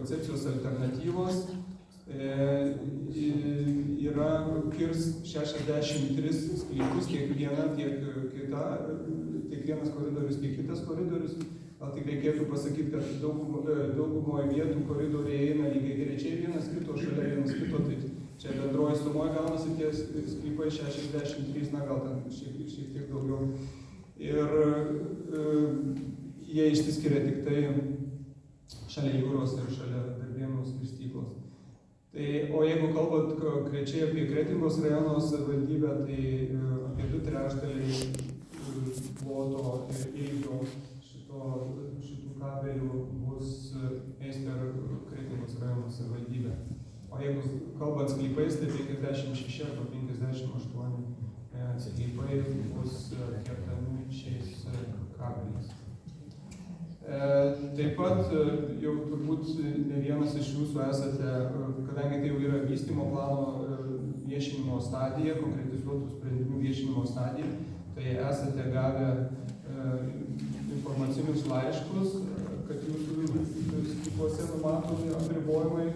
koncepcijos alternatyvos yra kirs 63 sklypus, tiek viena, tiek kita, tiek vienas koridorius, tiek kitas koridorius. Gal tik reikėtų pasakyti, kad daugumoje vietų koridoriai eina lygiai grečiai vienas kito, šalia vienas kito, tai čia bendroji sumoje gaunasi tie sklypai 63, na gal ten šiek tiek daugiau. Ir jie išsiskiria tik tai šalia jūros ir šalia Darbėnų skirstyklos. Tai, o jeigu kalbant konkrečiai apie Kretingos rajono savivaldybę, tai apie 2/3 ploto ir ilgio šitų kabelių bus eis per Kretingos rajono savivaldybę. O jeigu kalbant sklypais, tai 56 arba 58 sklypai bus kertami šiais kabeliais. Taip pat jau turbūt ne vienas iš jūsų esate, kadangi tai jau yra vystymo plano viešinimo stadija, konkretizuotų sprendimų viešinimo stadija, tai esate gavę informacinius laiškus, kad jūsų sklypuose numatomi apribojimai